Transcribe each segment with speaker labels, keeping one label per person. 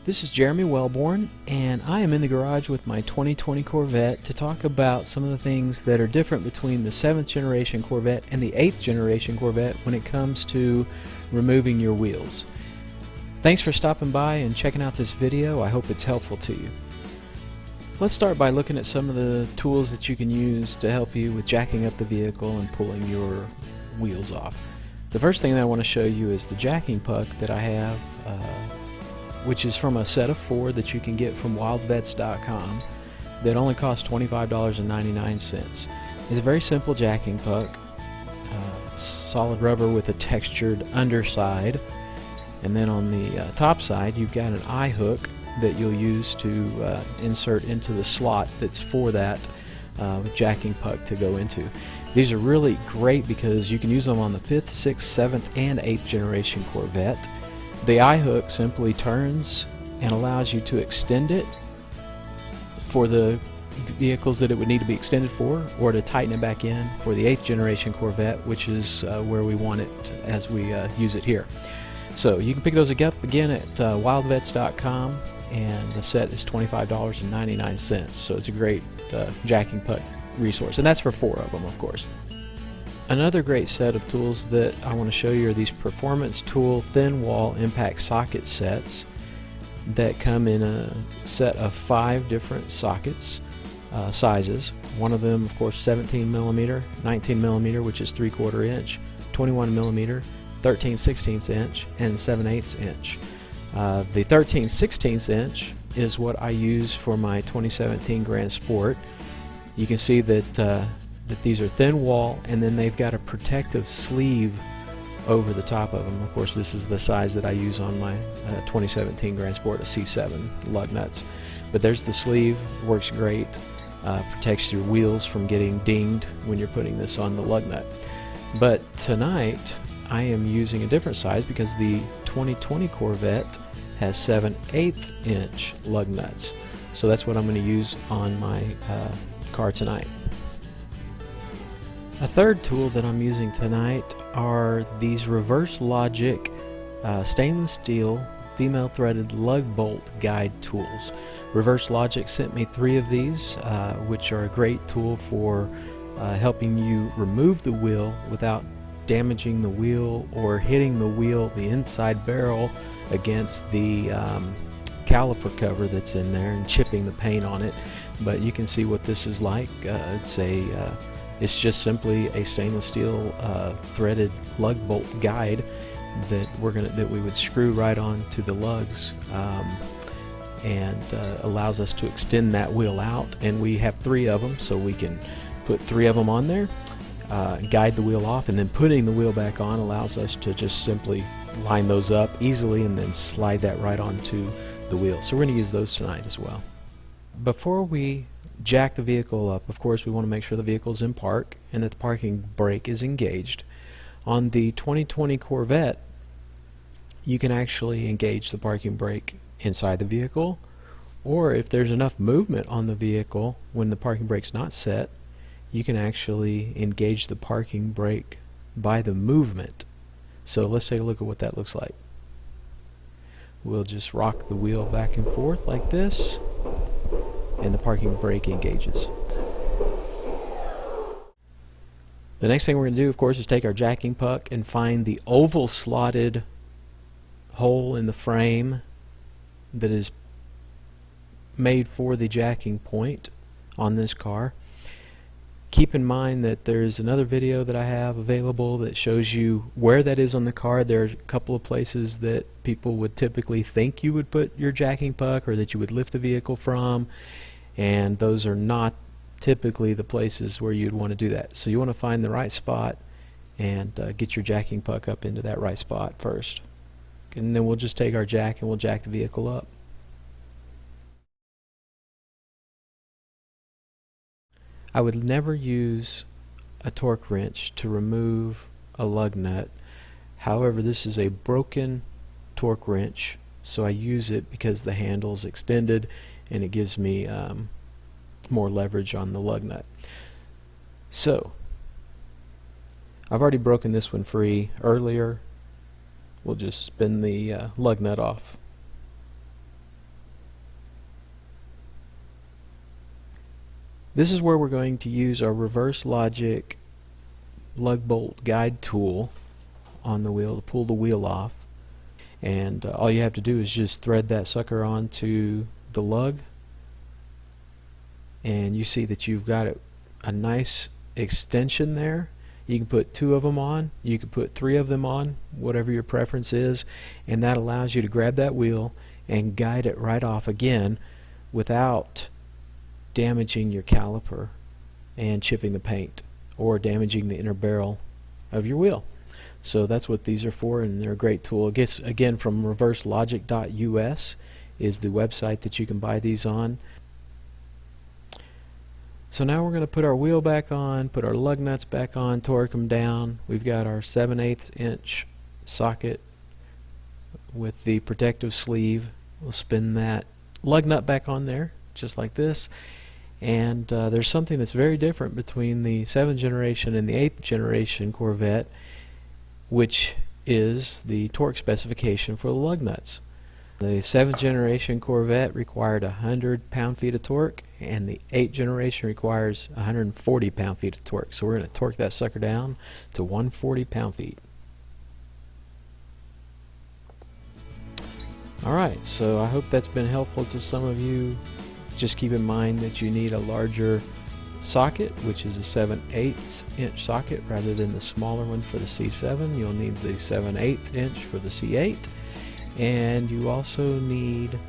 Speaker 1: This is Jeremy Wellborn, and I am in the garage with my 2020 Corvette to talk about some of the things that are different between the 7th generation Corvette and the 8th generation Corvette when it comes to removing your wheels. Thanks for stopping by and checking out this video. I hope it's helpful to you. Let's start by looking at some of the tools that you can use to help you with jacking up the vehicle and pulling your wheels off. The first thing that I want to show you is the jacking puck that I have, which is from a set of 4 that you can get from wildvets.com that only costs $25.99. It's a very simple jacking puck, solid rubber with a textured underside, and then on the top side you've got an eye hook that you'll use to insert into the slot that's for that jacking puck to go into. These are really great because you can use them on the 5th, 6th, 7th, and 8th generation Corvette. The eye hook simply turns and allows you to extend it for the vehicles that it would need to be extended for, or to tighten it back in for the 8th generation Corvette, which is where we want it as we use it here. So you can pick those up again at wildvets.com, and the set is $25.99. So it's a great jacking puck resource, and that's for 4 of them, of course. Another great set of tools that I want to show you are these Performance Tool thin wall impact socket sets that come in a set of 5 different sockets sizes. One of them, of course, 17 millimeter, 19 millimeter, which is 3/4 inch, 21 millimeter, 13/16 inch, and 7/8 inch. The 13/16 inch is what I use for my 2017 Grand Sport. You can see that these are thin wall, and then they've got a protective sleeve over the top of them. Of course, this is the size that I use on my 2017 Grand Sport, a C7 lug nuts. But there's the sleeve, works great, protects your wheels from getting dinged when you're putting this on the lug nut. But tonight I am using a different size because the 2020 Corvette has 7/8 inch lug nuts. So that's what I'm going to use on my car tonight. A third tool that I'm using tonight are these Reverse Logic stainless steel female threaded lug bolt guide tools. Reverse Logic sent me 3 of these, which are a great tool for helping you remove the wheel without damaging the wheel or hitting the wheel, the inside barrel, against the caliper cover that's in there and chipping the paint on it. But you can see what this is like. It's just simply a stainless steel threaded lug bolt guide that we would screw right onto the lugs, and allows us to extend that wheel out. And we have 3 of them, so we can put 3 of them on there, guide the wheel off, and then putting the wheel back on allows us to just simply line those up easily and then slide that right onto the wheel. So we're going to use those tonight as well. Before we jack the vehicle up, of course, we want to make sure the vehicle is in park and that the parking brake is engaged. On the 2020 Corvette, you can actually engage the parking brake inside the vehicle, or if there's enough movement on the vehicle when the parking brake's not set, you can actually engage the parking brake by the movement. So let's take a look at what that looks like. We'll just rock the wheel back and forth like this, and the parking brake engages. The next thing we're going to do, of course, is take our jacking puck and find the oval slotted hole in the frame that is made for the jacking point on this car. Keep in mind that there's another video that I have available that shows you where that is on the car. There are a couple of places that people would typically think you would put your jacking puck, or that you would lift the vehicle from, and those are not typically the places where you'd want to do that. So you want to find the right spot and get your jacking puck up into that right spot first, and then we'll just take our jack and we'll jack the vehicle up. I would never use a torque wrench to remove a lug nut. However, this is a broken torque wrench, so I use it because the handle's extended and it gives me more leverage on the lug nut. So I've already broken this one free earlier. We'll just spin the lug nut off. This is where we're going to use our reverse logic lug bolt guide tool on the wheel to pull the wheel off. And all you have to do is just thread that sucker onto the lug, and you see that you've got a nice extension there. You can put 2 of them on, you can put 3 of them on, whatever your preference is, and that allows you to grab that wheel and guide it right off again without damaging your caliper and chipping the paint or damaging the inner barrel of your wheel. So that's what these are for, and they're a great tool. It gets, again, from reverselogic.us is the website that you can buy these on. So now we're going to put our wheel back on, put our lug nuts back on, torque them down. We've got our 7/8 inch socket with the protective sleeve. We'll spin that lug nut back on there, just like this. And there's something that's very different between the 7th generation and the 8th generation Corvette, which is the torque specification for the lug nuts. The 7th generation Corvette required 100 pound-feet of torque, and the 8th generation requires 140 pound-feet of torque. So we're going to torque that sucker down to 140 pound-feet. Alright, so I hope that's been helpful to some of you. Just keep in mind that you need a larger socket, which is a 7/8 inch socket rather than the smaller one for the C7. You'll need the 7/8 inch for the C8, and you also need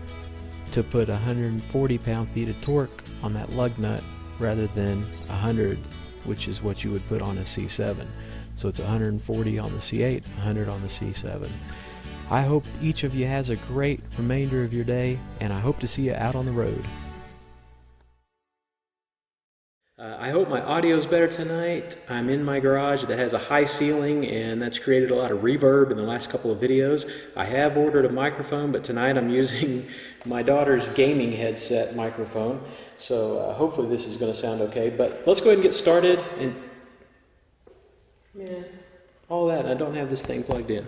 Speaker 1: to put 140 pound-feet of torque on that lug nut rather than 100, which is what you would put on a C7. So it's 140 on the C8, 100 on the C7. I hope each of you has a great remainder of your day, and I hope to see you out on the road. I hope my audio is better tonight. I'm in my garage that has a high ceiling, and that's created a lot of reverb in the last couple of videos. I have ordered a microphone, but tonight I'm using my daughter's gaming headset microphone. So hopefully this is going to sound okay. But let's go ahead and get started. And all that, I don't have this thing plugged in.